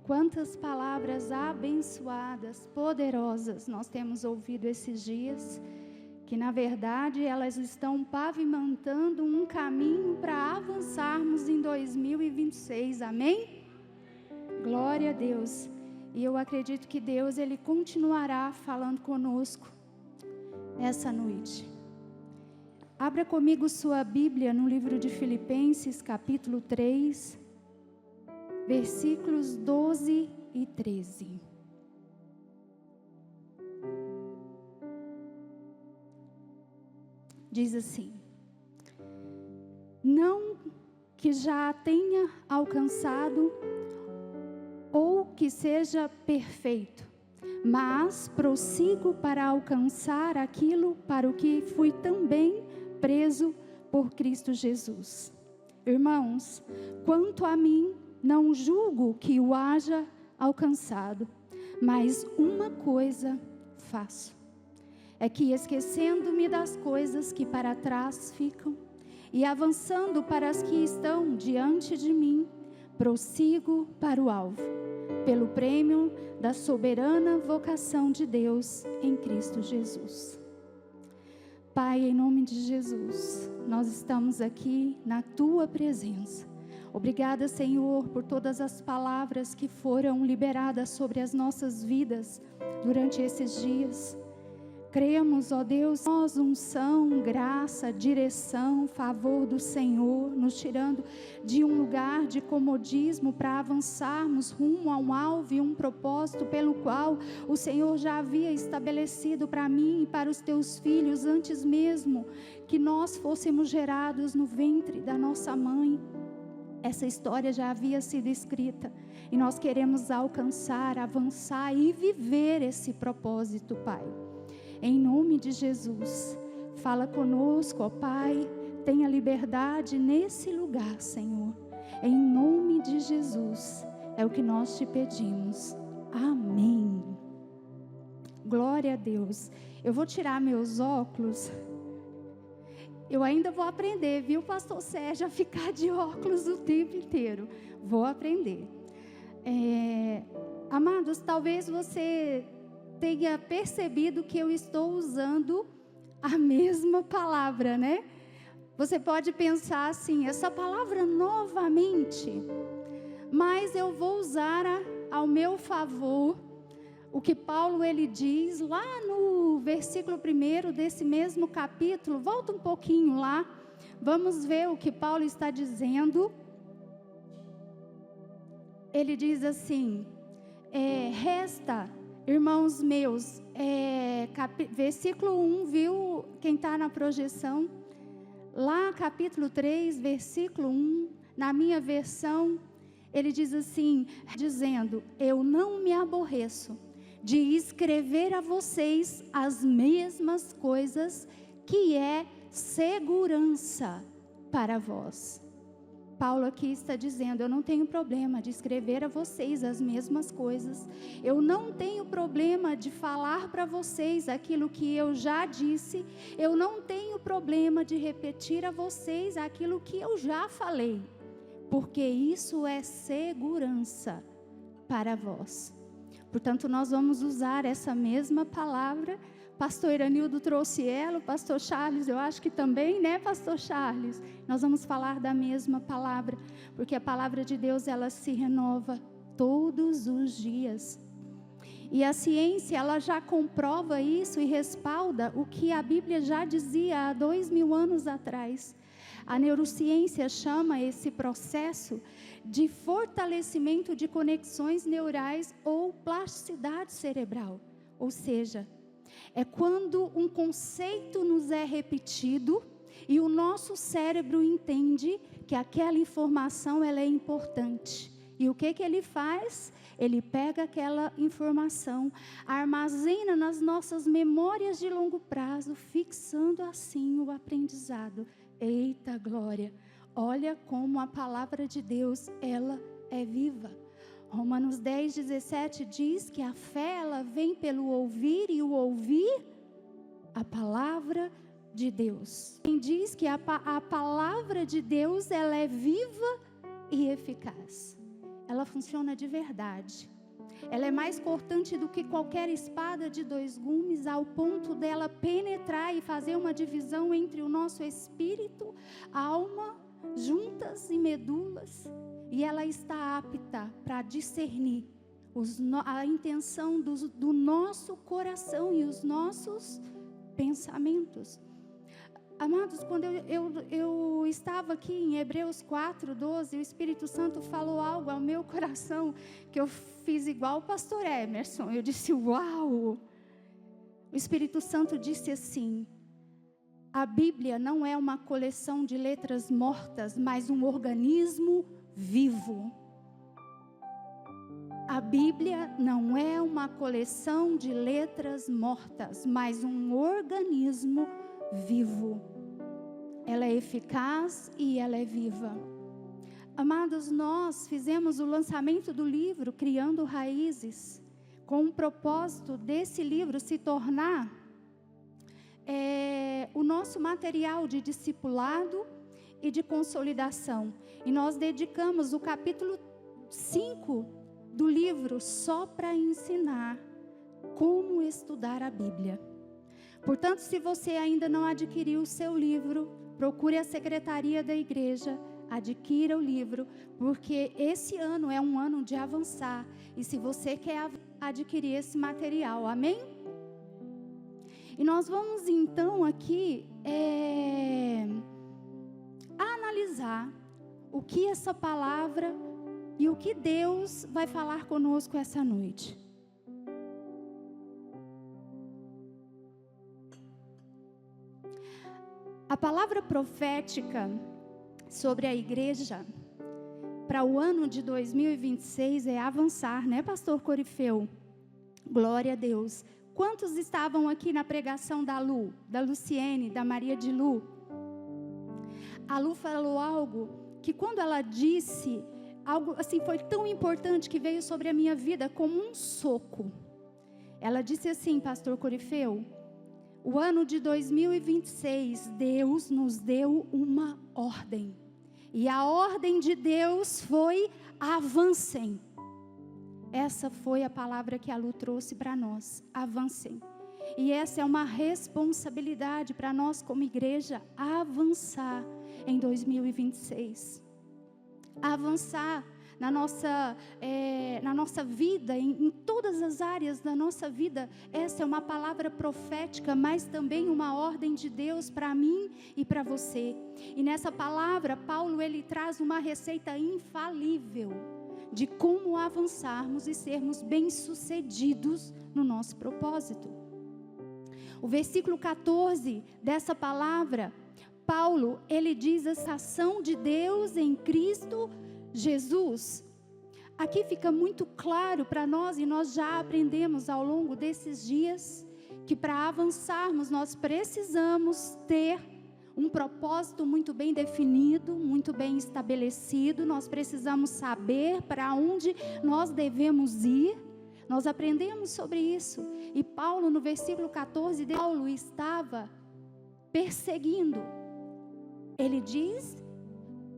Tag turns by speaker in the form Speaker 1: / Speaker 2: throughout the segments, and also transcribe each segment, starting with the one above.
Speaker 1: Quantas palavras abençoadas, poderosas nós temos ouvido esses dias, que na verdade elas estão pavimentando um caminho para avançarmos em 2026, amém? Glória a Deus. E eu acredito que Deus, Ele continuará falando conosco essa noite. Abra comigo sua Bíblia no livro de Filipenses, capítulo 3, versículos 12 e 13. Diz assim: não que já tenha alcançado ou que seja perfeito, mas prossigo para alcançar aquilo para o que fui também preso por Cristo Jesus. Irmãos, quanto a mim, não julgo que o haja alcançado, mas uma coisa faço, é que esquecendo-me das coisas que para trás ficam e avançando para as que estão diante de mim, prossigo para o alvo, pelo prêmio da soberana vocação de Deus em Cristo Jesus. Pai, em nome de Jesus, nós estamos aqui na Tua presença. Obrigada, Senhor, por todas as palavras que foram liberadas sobre as nossas vidas durante esses dias. Cremos, ó Deus, nós unção, graça, direção, favor do Senhor, nos tirando de um lugar de comodismo para avançarmos rumo a um alvo e um propósito pelo qual o Senhor já havia estabelecido para mim e para os teus filhos antes mesmo que nós fôssemos gerados no ventre da nossa mãe. Essa história já havia sido escrita e nós queremos alcançar, avançar e viver esse propósito, Pai. Em nome de Jesus, fala conosco, ó Pai, tenha liberdade nesse lugar, Senhor. Em nome de Jesus, é o que nós te pedimos. Amém. Glória a Deus. Eu vou tirar meus óculos. Eu ainda vou aprender, viu, pastor Sérgio, a ficar de óculos o tempo inteiro. Vou aprender. Amados, talvez você tenha percebido que eu estou usando a mesma palavra, né? Você pode pensar assim, essa palavra novamente, mas eu vou usar ao meu favor o que Paulo ele diz lá no versículo 1 desse mesmo capítulo. Volta um pouquinho lá, vamos ver o que Paulo está dizendo. Ele diz assim, resta, irmãos meus, versículo 1, viu? Quem está na projeção, lá capítulo 3, versículo 1, na minha versão, ele diz assim, dizendo, eu não me aborreço de escrever a vocês as mesmas coisas, que é segurança para vós. Paulo aqui está dizendo, eu não tenho problema de escrever a vocês as mesmas coisas. Eu não tenho problema de falar para vocês aquilo que eu já disse. Eu não tenho problema de repetir a vocês aquilo que eu já falei. Porque isso é segurança para vós. Portanto, nós vamos usar essa mesma palavra. Pastor Iranildo trouxe ela, o pastor Charles, eu acho que também, né, pastor Charles? Nós vamos falar da mesma palavra, porque a palavra de Deus, ela se renova todos os dias. E a ciência, ela já comprova isso e respalda o que a Bíblia já dizia há 2000 anos atrás. A neurociência chama esse processo de fortalecimento de conexões neurais ou plasticidade cerebral. Ou seja, é quando um conceito nos é repetido e o nosso cérebro entende que aquela informação ela é importante. E o que ele faz? Ele pega aquela informação, armazena nas nossas memórias de longo prazo, fixando assim o aprendizado. Eita glória! Olha como a palavra de Deus, ela é viva. Romanos 10:17 diz que a fé, ela vem pelo ouvir e o ouvir a palavra de Deus. Quem diz que a palavra de Deus, ela é viva e eficaz. ela funciona de verdade. Ela é mais cortante do que qualquer espada de 2 gumes, ao ponto dela penetrar e fazer uma divisão entre o nosso espírito, alma, juntas e medulas. E ela está apta para discernir a intenção do nosso coração e os nossos pensamentos. Amados, quando eu estava aqui em Hebreus 4:12, o Espírito Santo falou algo ao meu coração, que eu fiz igual o pastor Emerson. Eu disse, uau! O Espírito Santo disse assim: a Bíblia não é uma coleção de letras mortas, mas um organismo vivo. A Bíblia não é uma coleção de letras mortas, mas um organismo vivo. Ela é eficaz e ela é viva. Amados, nós fizemos o lançamento do livro Criando Raízes, com o propósito desse livro se tornar o nosso material de discipulado e de consolidação. E nós dedicamos o capítulo 5 do livro só para ensinar como estudar a Bíblia. Portanto, se você ainda não adquiriu o seu livro, procure a secretaria da igreja, adquira o livro, porque esse ano é um ano de avançar. E se você quer adquirir esse material, amém? E nós vamos então aqui analisar o que essa palavra e o que Deus vai falar conosco essa noite. A palavra profética sobre a igreja para o ano de 2026 é avançar, né, pastor Corifeu? Glória a Deus. Quantos estavam aqui na pregação da Lu, da Luciene, da Maria de Lu? A Lu falou algo que quando ela disse, algo assim foi tão importante que veio sobre a minha vida como um soco. Ela disse assim, pastor Corifeu: o ano de 2026, Deus nos deu uma ordem. E a ordem de Deus foi: avancem. Essa foi a palavra que a Lu trouxe para nós. Avancem. E essa é uma responsabilidade para nós como igreja, avançar em 2026. Avançar na nossa vida, em todas as áreas da nossa vida. Essa é uma palavra profética, mas também uma ordem de Deus para mim e para você. E nessa palavra, Paulo ele traz uma receita infalível de como avançarmos e sermos bem-sucedidos no nosso propósito. O versículo 14 dessa palavra, Paulo, ele diz: a ação de Deus em Cristo Jesus. Aqui fica muito claro para nós, e nós já aprendemos ao longo desses dias, que para avançarmos nós precisamos ter um propósito muito bem definido, muito bem estabelecido. Nós precisamos saber para onde nós devemos ir. Nós aprendemos sobre isso. E Paulo, no versículo 14, Paulo estava perseguindo. Ele diz: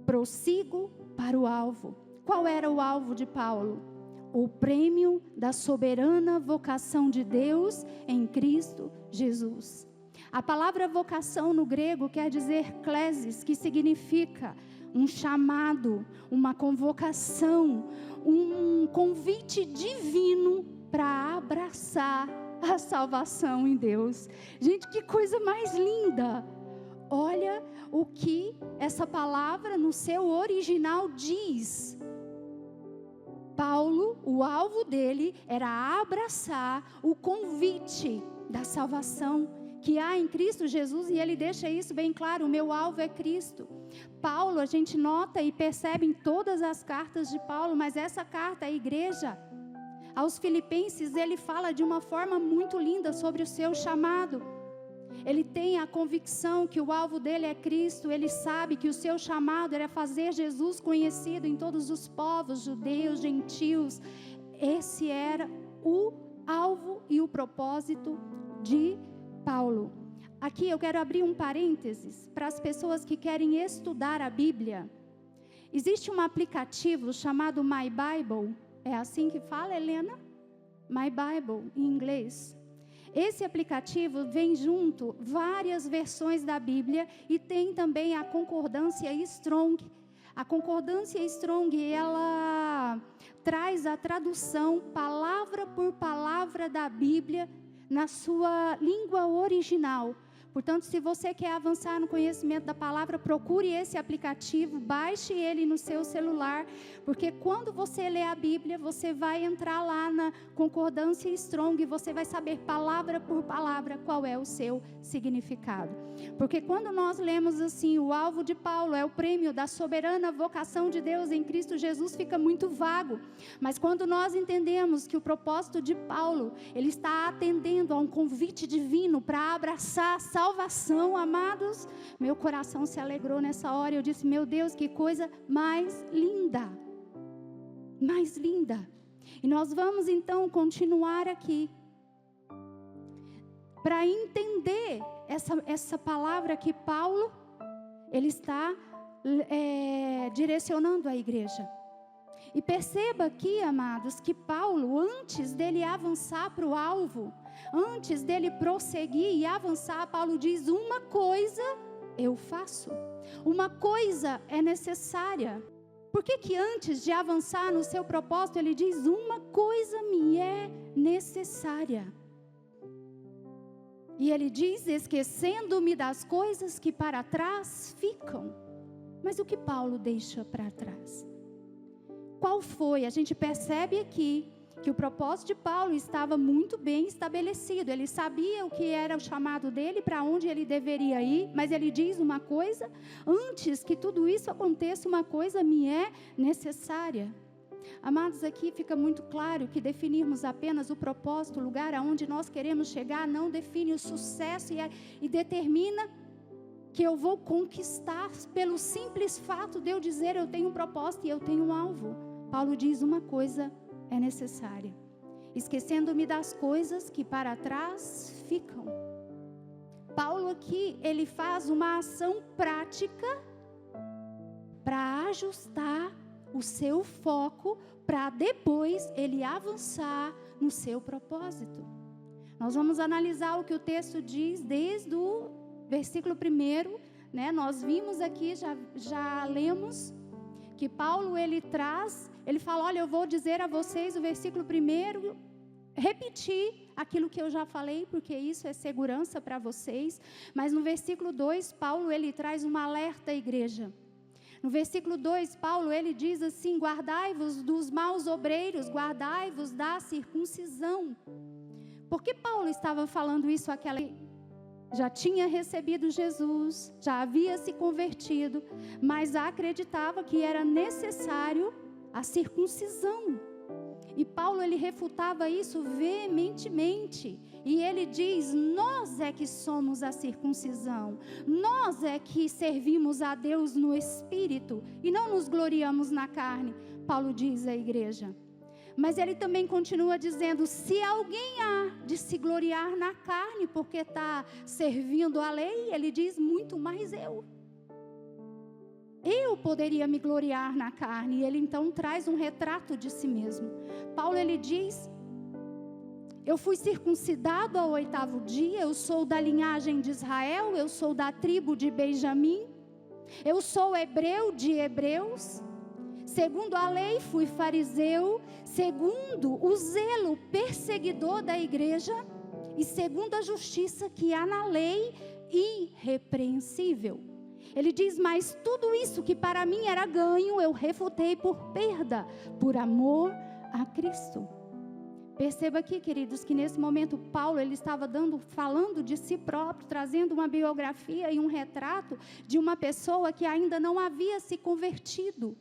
Speaker 1: prossigo para o alvo. Qual era o alvo de Paulo? O prêmio da soberana vocação de Deus em Cristo Jesus. A palavra vocação no grego quer dizer klesis, que significa um chamado, uma convocação, um convite divino para abraçar a salvação em Deus. Gente, que coisa mais linda! Olha o que essa palavra no seu original diz. Paulo, o alvo dele era abraçar o convite da salvação que há em Cristo Jesus, e ele deixa isso bem claro: o meu alvo é Cristo. Paulo, a gente nota e percebe em todas as cartas de Paulo, mas essa carta à igreja, aos Filipenses, ele fala de uma forma muito linda sobre o seu chamado. Ele tem a convicção que o alvo dele é Cristo. Ele sabe que o seu chamado era fazer Jesus conhecido em todos os povos, judeus, gentios. Esse era o alvo e o propósito de Paulo. Aqui eu quero abrir um parênteses para as pessoas que querem estudar a Bíblia. Existe um aplicativo chamado My Bible. É assim que fala, Helena? My Bible, em inglês. Esse aplicativo vem junto várias versões da Bíblia e tem também a concordância Strong. A concordância Strong, ela traz a tradução palavra por palavra da Bíblia na sua língua original. Portanto, se você quer avançar no conhecimento da palavra, procure esse aplicativo, baixe ele no seu celular, porque quando você lê a Bíblia, você vai entrar lá na concordância Strong e você vai saber palavra por palavra qual é o seu significado. Porque quando nós lemos assim, o alvo de Paulo é o prêmio da soberana vocação de Deus em Cristo Jesus, fica muito vago. Mas quando nós entendemos que o propósito de Paulo, ele está atendendo a um convite divino para abraçar a salvação, amados, meu coração se alegrou nessa hora. Eu disse, meu Deus, que coisa mais linda, mais linda. E nós vamos então continuar aqui para entender essa palavra que Paulo, ele está direcionando à igreja. E perceba aqui, amados, que Paulo, antes dele avançar para o alvo, antes dele prosseguir e avançar, Paulo diz, uma coisa eu faço, uma coisa é necessária. Por que antes de avançar no seu propósito, ele diz, uma coisa me é necessária? E ele diz, esquecendo-me das coisas que para trás ficam. Mas o que Paulo deixa para trás? Qual foi? A gente percebe aqui que o propósito de Paulo estava muito bem estabelecido. Ele sabia o que era o chamado dele, para onde ele deveria ir, mas ele diz uma coisa, antes que tudo isso aconteça, uma coisa me é necessária. Amados, aqui fica muito claro que definirmos apenas o propósito, o lugar aonde nós queremos chegar, não define o sucesso e determina que eu vou conquistar pelo simples fato de eu dizer eu tenho um propósito e eu tenho um alvo. Paulo diz, uma coisa é necessária, esquecendo-me das coisas que para trás ficam. Paulo aqui, ele faz uma ação prática para ajustar o seu foco, para depois ele avançar no seu propósito. Nós vamos analisar o que o texto diz desde o versículo 1, né? Nós vimos aqui, já lemos, que Paulo ele fala, olha, eu vou dizer a vocês o versículo 1, repetir aquilo que eu já falei, porque isso é segurança para vocês. Mas no versículo 2, Paulo ele traz um alerta à igreja. No versículo 2, Paulo ele diz assim, guardai-vos dos maus obreiros, guardai-vos da circuncisão. Por que Paulo estava falando isso àquela já tinha recebido Jesus, já havia se convertido, mas acreditava que era necessário a circuncisão. E Paulo ele refutava isso veementemente. E ele diz, nós é que somos a circuncisão. Nós é que servimos a Deus no Espírito e não nos gloriamos na carne. Paulo diz à igreja. Mas ele também continua dizendo, se alguém há de se gloriar na carne porque está servindo a lei, ele diz, muito mais eu. Eu poderia me gloriar na carne. E ele então traz um retrato de si mesmo. Paulo ele diz, eu fui circuncidado ao 8º dia, eu sou da linhagem de Israel, eu sou da tribo de Benjamim, eu sou hebreu de hebreus. Segundo a lei, fui fariseu, segundo o zelo perseguidor da igreja, e segundo a justiça que há na lei, irrepreensível. Ele diz, mas tudo isso que para mim era ganho, eu refutei por perda, por amor a Cristo. Perceba aqui, queridos, que nesse momento Paulo ele estava falando de si próprio, trazendo uma biografia e um retrato de uma pessoa que ainda não havia se convertido.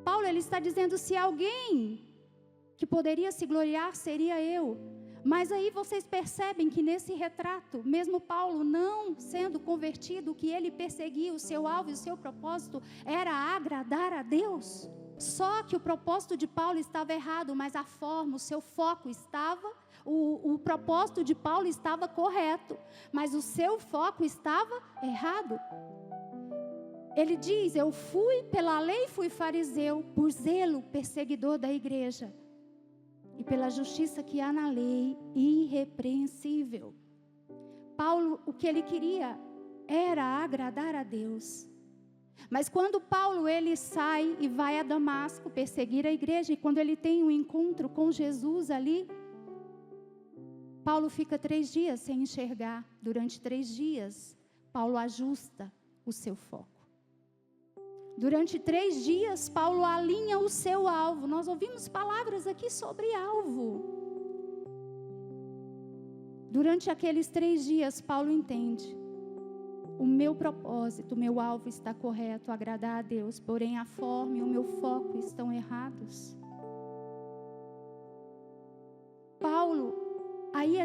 Speaker 1: Paulo ele está dizendo, se alguém que poderia se gloriar seria eu. Mas aí vocês percebem que nesse retrato, mesmo Paulo não sendo convertido, o que ele perseguia, o seu alvo e o seu propósito era agradar a Deus. Só que o propósito de Paulo estava errado, mas a forma, o seu foco estava, o propósito de Paulo estava correto, mas o seu foco estava errado. Ele diz: eu fui pela lei, fui fariseu, por zelo perseguidor da igreja, e pela justiça que há na lei, irrepreensível. Paulo, o que ele queria era agradar a Deus. Mas quando Paulo ele sai e vai a Damasco perseguir a igreja, e quando ele tem um encontro com Jesus ali, Paulo fica 3 dias sem enxergar. Durante 3 dias, Paulo ajusta o seu foco. Durante 3 dias, Paulo alinha o seu alvo. Nós ouvimos palavras aqui sobre alvo. Durante aqueles 3 dias, Paulo entende: o meu propósito, o meu alvo está correto, agradar a Deus, porém a forma e o meu foco estão errados. Paulo, aí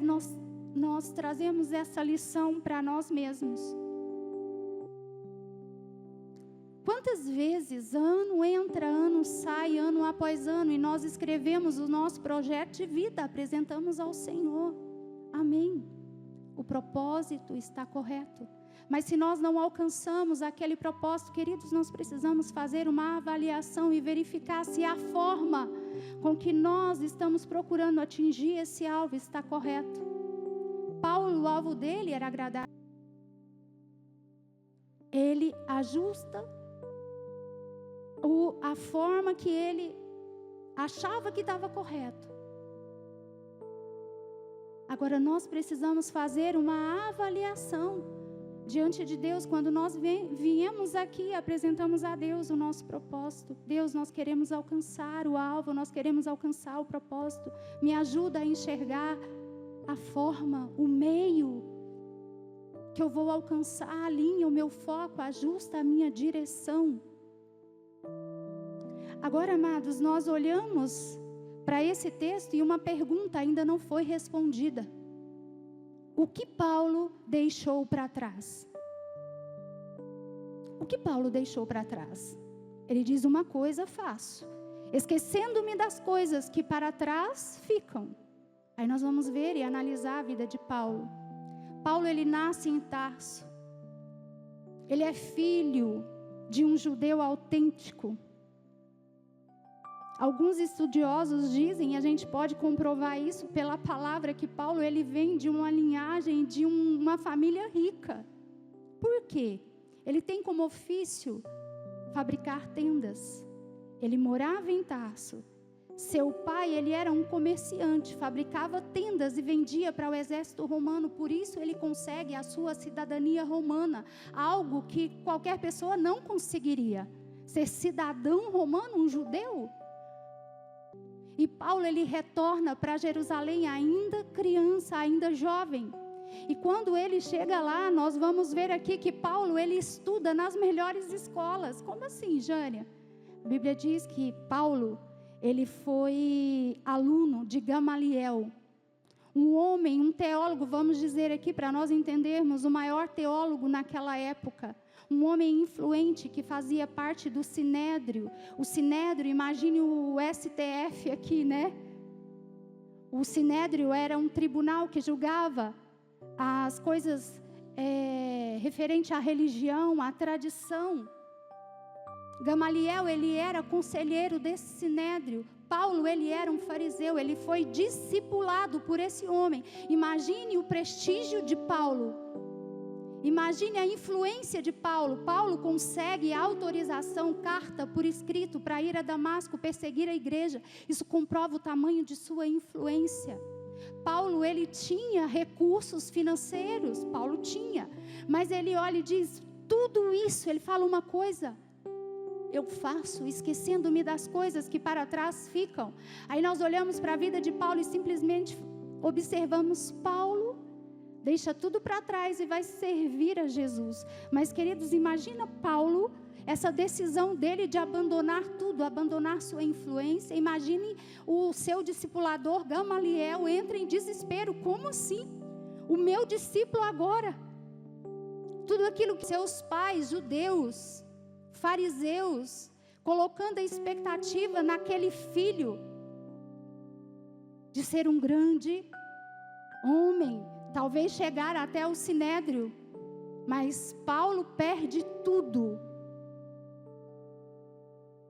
Speaker 1: nós trazemos essa lição para nós mesmos. Quantas vezes, ano entra, ano sai, ano após ano, e nós escrevemos o nosso projeto de vida, apresentamos ao Senhor. Amém. O propósito está correto. Mas se nós não alcançamos aquele propósito, queridos, nós precisamos fazer uma avaliação e verificar se a forma com que nós estamos procurando atingir esse alvo está correto. Paulo, o alvo dele era agradar. Ele ajusta a forma que ele achava que estava correto. Agora nós precisamos fazer uma avaliação diante de Deus. Quando nós viemos aqui, apresentamos a Deus o nosso propósito. Deus, nós queremos alcançar o alvo, nós queremos alcançar o propósito. Me ajuda a enxergar a forma, o meio que eu vou alcançar, alinha o meu foco, ajusta a minha direção. Agora, amados, nós olhamos para esse texto e uma pergunta ainda não foi respondida. O que Paulo deixou para trás? O que Paulo deixou para trás? Ele diz: uma coisa faço, esquecendo-me das coisas que para trás ficam. Aí nós vamos ver e analisar a vida de Paulo. Paulo, ele nasce em Tarso. Ele é filho de um judeu autêntico. Alguns estudiosos dizem, e a gente pode comprovar isso pela palavra, que Paulo ele vem de uma linhagem, de uma família rica. Por quê? Ele tem como ofício fabricar tendas. Ele morava em Tarso. Seu pai, ele era um comerciante, fabricava tendas e vendia para o exército romano. Por isso ele consegue a sua cidadania romana, algo que qualquer pessoa não conseguiria. Ser cidadão romano, um judeu. E Paulo, ele retorna para Jerusalém ainda criança, ainda jovem. E quando ele chega lá, nós vamos ver aqui que Paulo, ele estuda nas melhores escolas. Como assim, Jânia? A Bíblia diz que Paulo, ele foi aluno de Gamaliel. Um homem, um teólogo, vamos dizer aqui para nós entendermos, o maior teólogo naquela época. Um homem influente que fazia parte do Sinédrio. O Sinédrio, imagine o STF aqui, né? O Sinédrio era um tribunal que julgava as coisas referente à religião, à tradição. Gamaliel, ele era conselheiro desse Sinédrio. Paulo, ele era um fariseu, ele foi discipulado por esse homem. Imagine o prestígio de Paulo. Imagine a influência de Paulo. Paulo consegue autorização, carta por escrito para ir a Damasco perseguir a igreja. Isso comprova o tamanho de sua influência. Paulo, ele tinha recursos financeiros, Paulo tinha, mas ele olha e diz, tudo isso, ele fala uma coisa, eu faço, esquecendo-me das coisas que para trás ficam. Aí nós olhamos para a vida de Paulo e simplesmente observamos Paulo, deixa tudo para trás e vai servir a Jesus. Mas, queridos, imagina Paulo, essa decisão dele de abandonar tudo, abandonar sua influência. Imagine o seu discipulador Gamaliel entra em desespero. Como assim? O meu discípulo agora? Tudo aquilo que seus pais, judeus, fariseus, colocando a expectativa naquele filho de ser um grande homem, talvez chegar até o Sinédrio, mas Paulo perde tudo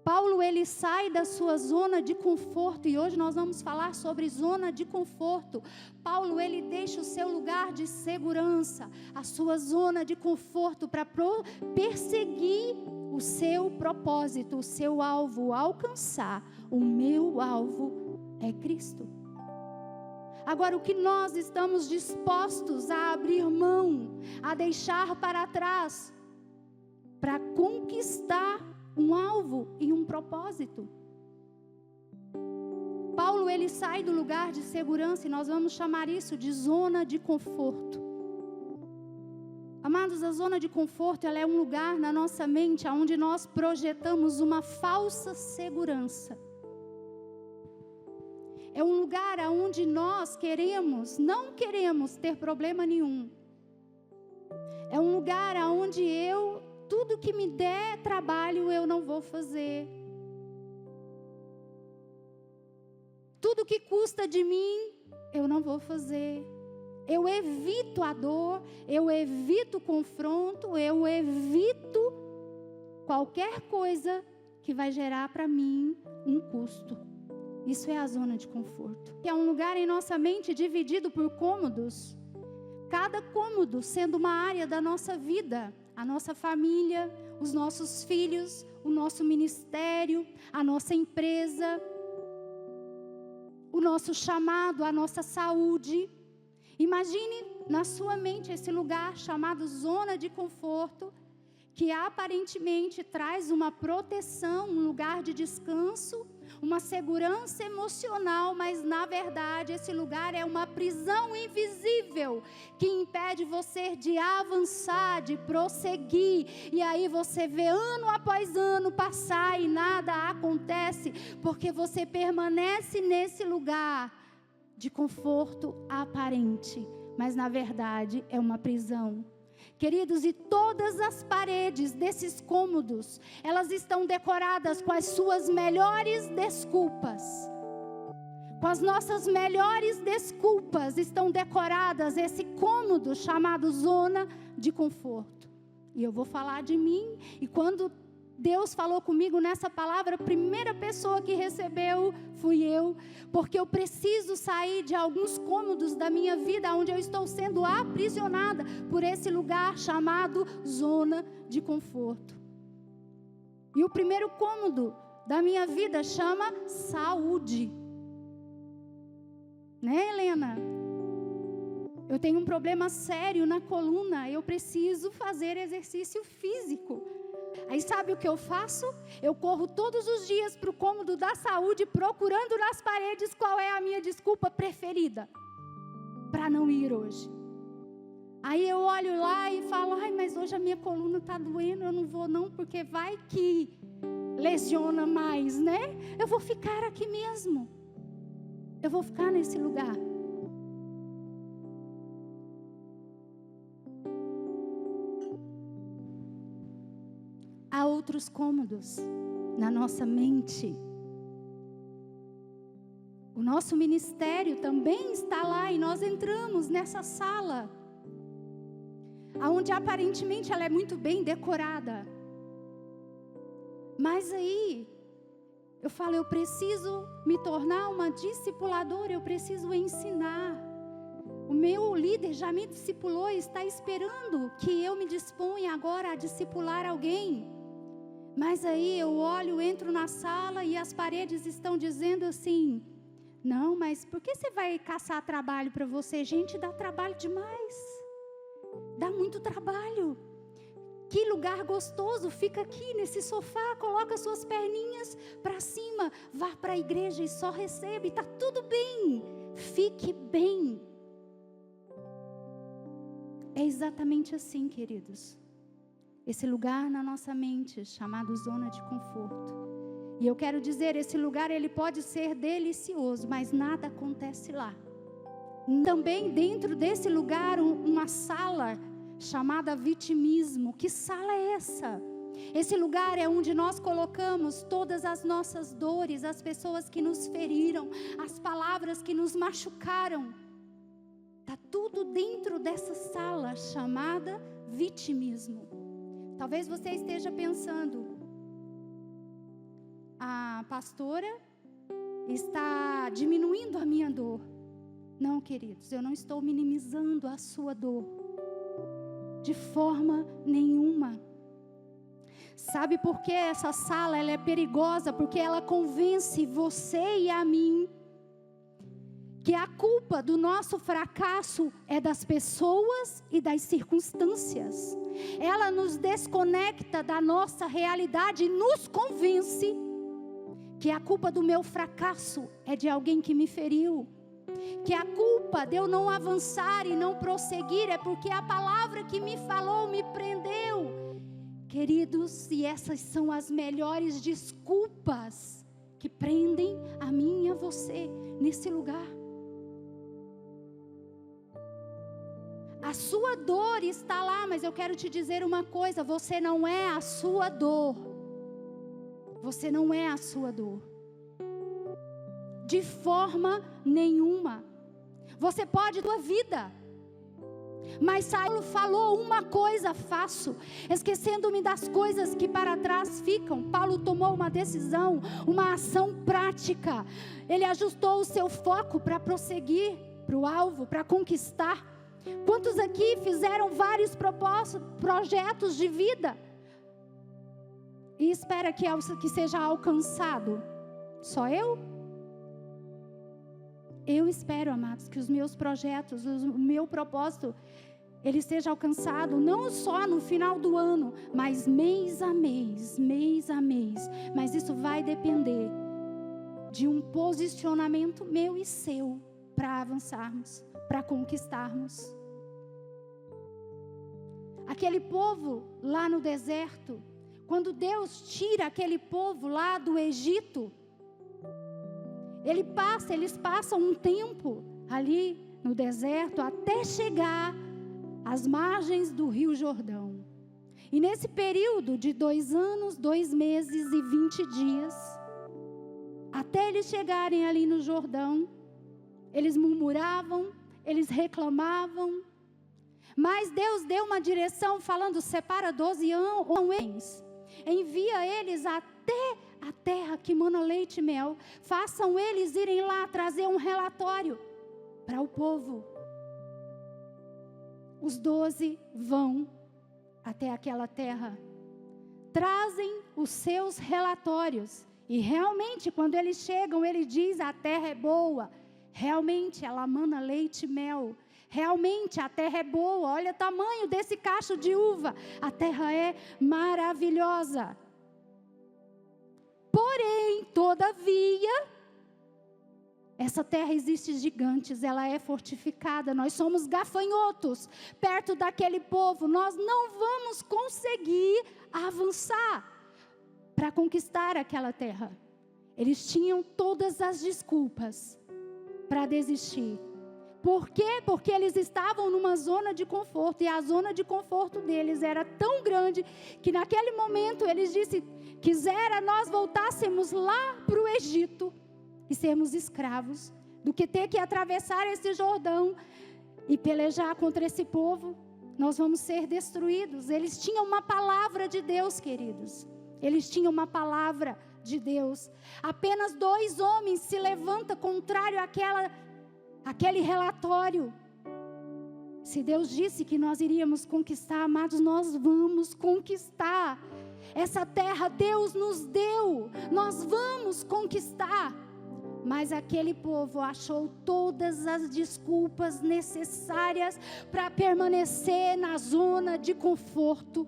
Speaker 1: Paulo, ele sai da sua zona de conforto, e hoje nós vamos falar sobre zona de conforto. Paulo, ele deixa o seu lugar de segurança, a sua zona de conforto, para perseguir o seu propósito, o seu alvo, alcançar. O meu alvo é Cristo. Agora, o que nós estamos dispostos a abrir mão, a deixar para trás, para conquistar um alvo e um propósito? Paulo, ele sai do lugar de segurança, e nós vamos chamar isso de zona de conforto. Amados, a zona de conforto, ela é um lugar na nossa mente onde nós projetamos uma falsa segurança. É um lugar onde nós não queremos ter problema nenhum. É um lugar onde tudo que me der trabalho eu não vou fazer. Tudo que custa de mim, eu não vou fazer. Eu evito a dor, eu evito o confronto, eu evito qualquer coisa que vai gerar para mim um custo. Isso é a zona de conforto. É um lugar em nossa mente dividido por cômodos. Cada cômodo sendo uma área da nossa vida. A nossa família, os nossos filhos, o nosso ministério, a nossa empresa, o nosso chamado, a nossa saúde. Imagine na sua mente esse lugar chamado zona de conforto, que aparentemente traz uma proteção, um lugar de descanso, uma segurança emocional, mas na verdade esse lugar é uma prisão invisível que impede você de avançar, de prosseguir, e aí você vê ano após ano passar e nada acontece, porque você permanece nesse lugar de conforto aparente, mas na verdade é uma prisão. Queridos, e todas as paredes desses cômodos, elas estão decoradas com as suas melhores desculpas. Com as nossas melhores desculpas estão decoradas esse cômodo chamado zona de conforto. E eu vou falar de mim, e quando Deus falou comigo nessa palavra, a primeira pessoa que recebeu fui eu, porque eu preciso sair de alguns cômodos da minha vida, onde eu estou sendo aprisionada por esse lugar chamado zona de conforto. E o primeiro cômodo da minha vida chama saúde. Né, Helena? Eu tenho um problema sério na coluna, eu preciso fazer exercício físico. Aí sabe o que eu faço? Eu corro todos os dias para o cômodo da saúde, procurando nas paredes qual é a minha desculpa preferida para não ir hoje. Aí eu olho lá e falo, mas hoje a minha coluna está doendo, eu não vou não, porque vai que lesiona mais, né? Eu vou ficar aqui mesmo. Eu vou ficar nesse lugar. Há outros cômodos na nossa mente. O nosso ministério também está lá, e nós entramos nessa sala, onde aparentemente ela é muito bem decorada. Mas aí, eu falo, eu preciso me tornar uma discipuladora, eu preciso ensinar. O meu líder já me discipulou e está esperando que eu me disponha agora a discipular alguém. Mas aí eu olho, entro na sala e as paredes estão dizendo assim, não, mas por que você vai caçar trabalho para você? Gente, dá trabalho demais. Dá muito trabalho. Que lugar gostoso, fica aqui nesse sofá, coloca suas perninhas para cima, vá para a igreja e só recebe, está tudo bem, fique bem. É exatamente assim, queridos. Esse lugar na nossa mente, chamado zona de conforto. E eu quero dizer, esse lugar ele pode ser delicioso, mas nada acontece lá. Também dentro desse lugar, uma sala chamada vitimismo. Que sala é essa? Esse lugar é onde nós colocamos todas as nossas dores, as pessoas que nos feriram, as palavras que nos machucaram. Está tudo dentro dessa sala chamada vitimismo. Talvez você esteja pensando, a pastora está diminuindo a minha dor. Não, queridos, eu não estou minimizando a sua dor. De forma nenhuma. Sabe por que essa sala ela é perigosa? Porque ela convence você e a mim que a culpa do nosso fracasso é das pessoas e das circunstâncias. Ela nos desconecta da nossa realidade e nos convence que a culpa do meu fracasso é de alguém que me feriu. Que a culpa de eu não avançar e não prosseguir é porque a palavra que me falou me prendeu. Queridos, e essas são as melhores desculpas que prendem a mim e a você nesse lugar. A sua dor está lá, mas eu quero te dizer uma coisa: você não é a sua dor. Você não é a sua dor. De forma nenhuma. Você pode tua vida. Mas Saulo falou: uma coisa faço, esquecendo-me das coisas que para trás ficam. Paulo tomou uma decisão, uma ação prática. Ele ajustou o seu foco para prosseguir para o alvo, para conquistar. Quantos aqui fizeram vários projetos de vida e espera que seja alcançado? Só eu? Eu espero, amados, que os meus projetos, o meu propósito, ele seja alcançado não só no final do ano, mas mês a mês. Mas isso vai depender de um posicionamento meu e seu para avançarmos, para conquistarmos. Aquele povo lá no deserto, quando Deus tira aquele povo lá do Egito, eles passam um tempo ali no deserto até chegar às margens do Rio Jordão. E nesse período de 2 anos, 2 meses e 20 dias, até eles chegarem ali no Jordão, eles murmuravam, eles reclamavam, mas Deus deu uma direção falando: separa 12 homens, envia eles até a terra que mana leite e mel, façam eles irem lá trazer um relatório para o povo. Os 12 vão até aquela terra, trazem os seus relatórios, e realmente quando eles chegam, ele diz: a terra é boa, realmente ela mana leite e mel, realmente a terra é boa, olha o tamanho desse cacho de uva, a terra é maravilhosa. Porém, todavia, essa terra existe gigantes, ela é fortificada, nós somos gafanhotos perto daquele povo, nós não vamos conseguir avançar para conquistar aquela terra. Eles tinham todas as desculpas para desistir. Por quê? Porque eles estavam numa zona de conforto, e a zona de conforto deles era tão grande, que naquele momento eles disseram: quisera nós voltássemos lá para o Egito e sermos escravos, do que ter que atravessar esse Jordão e pelejar contra esse povo. Nós vamos ser destruídos. Eles tinham uma palavra de Deus, queridos. Eles tinham uma palavra de Deus. Apenas 2 homens se levantam contrário àquele relatório. Se Deus disse que nós iríamos conquistar, amados, nós vamos conquistar. Essa terra Deus nos deu, nós vamos conquistar. Mas aquele povo achou todas as desculpas necessárias para permanecer na zona de conforto.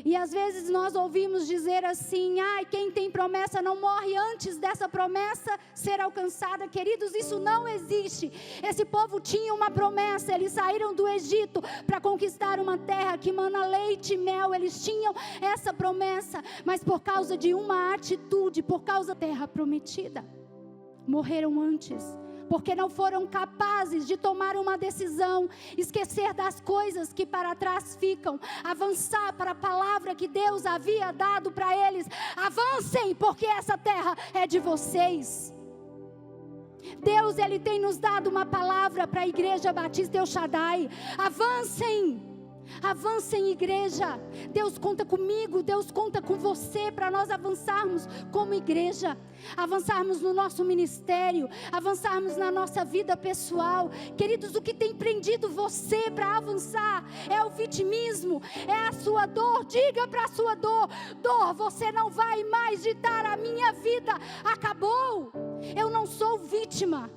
Speaker 1: E às vezes nós ouvimos dizer assim: quem tem promessa não morre antes dessa promessa ser alcançada. Queridos, isso não existe. Esse povo tinha uma promessa, eles saíram do Egito para conquistar uma terra que mana leite e mel. Eles tinham essa promessa, mas por causa de uma atitude, por causa da terra prometida, morreram antes. Porque não foram capazes de tomar uma decisão, esquecer das coisas que para trás ficam, avançar para a palavra que Deus havia dado para eles. Avancem, porque essa terra é de vocês. Deus, Ele tem nos dado uma palavra para a Igreja Batista El Shaddai. Avancem, Avancem, igreja. Deus conta comigo, Deus conta com você para nós avançarmos como igreja, avançarmos no nosso ministério, avançarmos na nossa vida pessoal. Queridos, o que tem prendido você para avançar é o vitimismo, é a sua dor. Diga para a sua dor: dor, você não vai mais ditar a minha vida, acabou. Eu não sou vítima.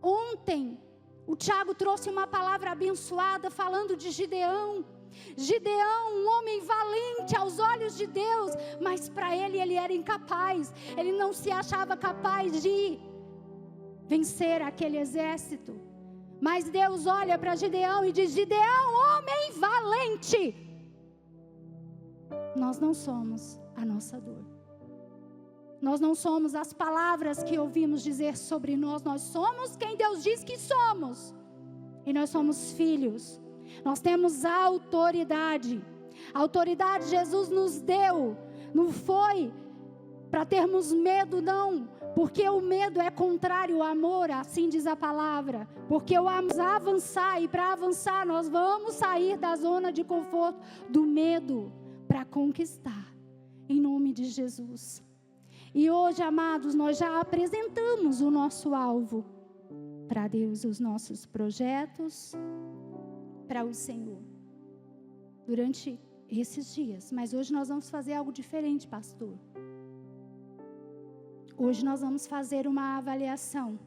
Speaker 1: Ontem o Tiago trouxe uma palavra abençoada falando de Gideão. Gideão, um homem valente aos olhos de Deus, mas para ele era incapaz. Ele não se achava capaz de vencer aquele exército. Mas Deus olha para Gideão e diz: Gideão, homem valente. Nós não somos a nossa dor. Nós não somos as palavras que ouvimos dizer sobre nós. Nós somos quem Deus diz que somos. E nós somos filhos. Nós temos a autoridade. A autoridade Jesus nos deu. Não foi para termos medo, não. Porque o medo é contrário ao amor, assim diz a palavra. Porque vamos avançar, e para avançar nós vamos sair da zona de conforto do medo para conquistar. Em nome de Jesus. E hoje, amados, nós já apresentamos o nosso alvo para Deus, os nossos projetos para o Senhor, durante esses dias. Mas hoje nós vamos fazer algo diferente, pastor. Hoje nós vamos fazer uma avaliação.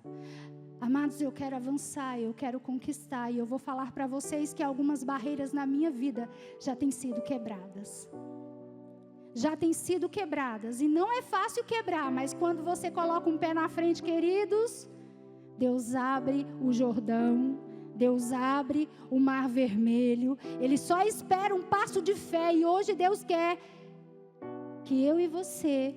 Speaker 1: Amados, eu quero avançar, eu quero conquistar, e eu vou falar para vocês que algumas barreiras na minha vida já têm sido quebradas. Já têm sido quebradas, e não é fácil quebrar, mas quando você coloca um pé na frente, queridos, Deus abre o Jordão, Deus abre o Mar Vermelho. Ele só espera um passo de fé, e hoje Deus quer que eu e você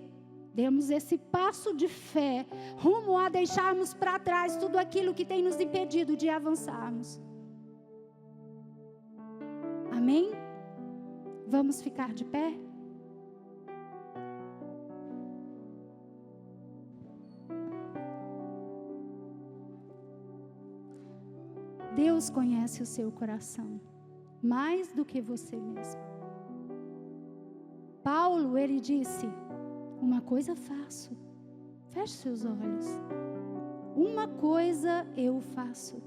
Speaker 1: demos esse passo de fé, rumo a deixarmos para trás tudo aquilo que tem nos impedido de avançarmos. Amém? Vamos ficar de pé? Deus conhece o seu coração, mais do que você mesmo. Paulo, ele disse: uma coisa faço, feche seus olhos. Uma coisa eu faço,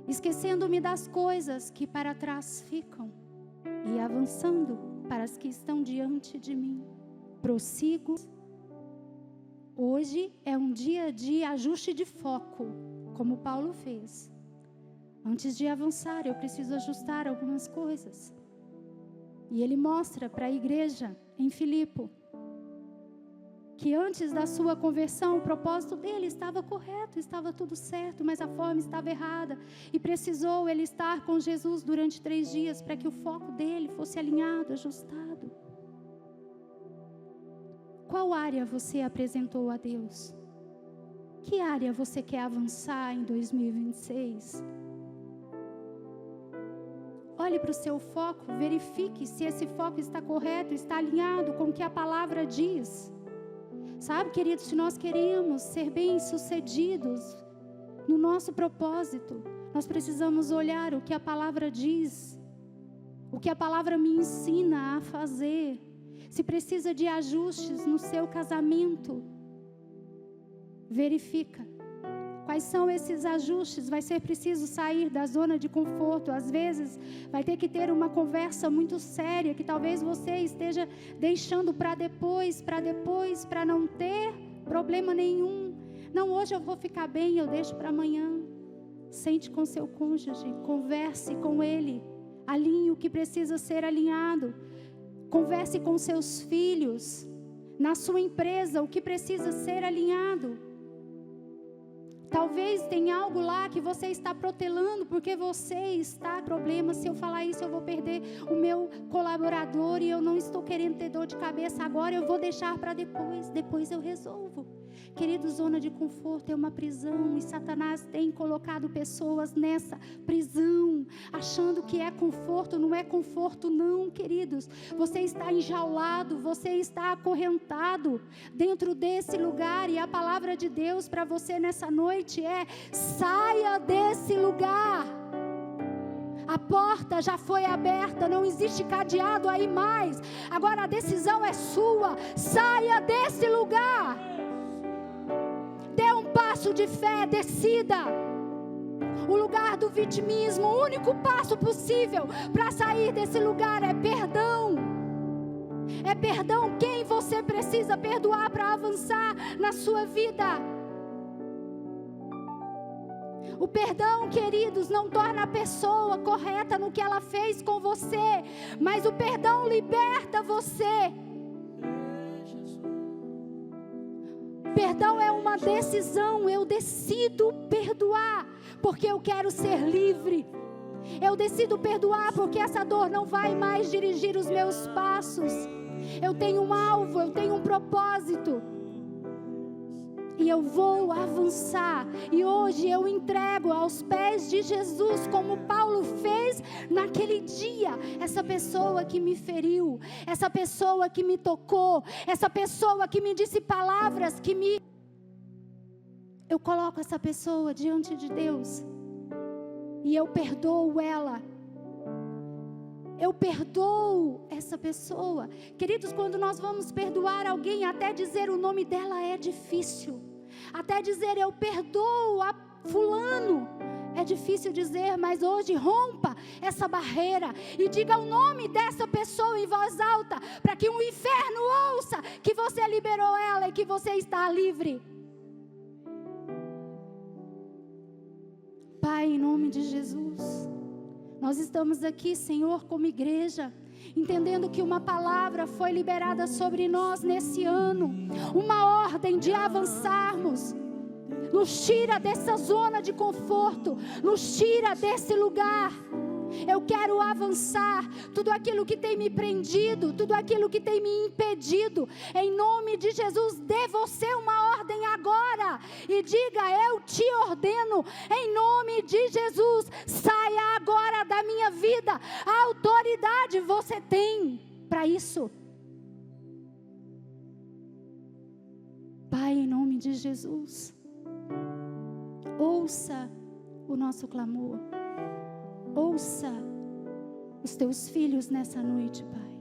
Speaker 1: esquecendo-me das coisas que para trás ficam e avançando para as que estão diante de mim, prossigo. Hoje é um dia de ajuste de foco, como Paulo fez. Antes de avançar, eu preciso ajustar algumas coisas. E ele mostra para a igreja em Filipe que antes da sua conversão, o propósito dele estava correto, estava tudo certo, mas a forma estava errada. E precisou ele estar com Jesus durante 3 dias para que o foco dele fosse alinhado, ajustado. Qual área você apresentou a Deus? Que área você quer avançar em 2026? Olhe para o seu foco, verifique se esse foco está correto, está alinhado com o que a palavra diz. Sabe, queridos, se nós queremos ser bem-sucedidos no nosso propósito, nós precisamos olhar o que a palavra diz, o que a palavra me ensina a fazer. Se precisa de ajustes no seu casamento, verifica. Quais são esses ajustes? Vai ser preciso sair da zona de conforto. Às vezes, vai ter que ter uma conversa muito séria, que talvez você esteja deixando para depois, para não ter problema nenhum. Não, hoje eu vou ficar bem, eu deixo para amanhã. Sente com seu cônjuge, converse com ele, alinhe o que precisa ser alinhado. Converse com seus filhos, na sua empresa, o que precisa ser alinhado. Talvez tenha algo lá que você está protelando, porque você está com problema. Se eu falar isso, eu vou perder o meu colaborador, e eu não estou querendo ter dor de cabeça agora, eu vou deixar para depois eu resolvo. Querido, zona de conforto é uma prisão e Satanás tem colocado pessoas nessa prisão, achando que é conforto. Não é conforto não, queridos. Você está enjaulado, você está acorrentado dentro desse lugar, e a palavra de Deus para você nessa noite é: saia desse lugar. A porta já foi aberta, não existe cadeado aí mais. Agora a decisão é sua. Saia desse lugar. Dê um passo de fé, decida. O lugar do vitimismo, o único passo possível para sair desse lugar é perdão. É perdão quem você precisa perdoar para avançar na sua vida. O perdão, queridos, não torna a pessoa correta no que ela fez com você, mas o perdão liberta você. Perdão é uma decisão. Eu decido perdoar porque eu quero ser livre. Eu decido perdoar porque essa dor não vai mais dirigir os meus passos. Eu tenho um alvo, eu tenho um propósito. E eu vou avançar. E hoje eu entrego aos pés de Jesus, como Paulo fez naquele dia, essa pessoa que me feriu, essa pessoa que me tocou, essa pessoa que me disse palavras que me... Eu coloco essa pessoa diante de Deus e eu perdoo ela. Eu perdoo essa pessoa. Queridos, quando nós vamos perdoar alguém, até dizer o nome dela é difícil. Até dizer eu perdoo a fulano é difícil dizer, mas hoje rompa essa barreira e diga o nome dessa pessoa em voz alta, para que o inferno ouça que você liberou ela e que você está livre. Pai, em nome de Jesus, nós estamos aqui, Senhor, como igreja, entendendo que uma palavra foi liberada sobre nós nesse ano, uma ordem de avançarmos. Nos tira dessa zona de conforto, nos tira desse lugar. Eu quero avançar. Tudo aquilo que tem me prendido, tudo aquilo que tem me impedido, em nome de Jesus, dê você uma ordem agora e diga: eu te ordeno, em nome de Jesus, saia agora da minha vida. A autoridade você tem para isso. Pai, em nome de Jesus, ouça o nosso clamor. Ouça os teus filhos nessa noite, Pai.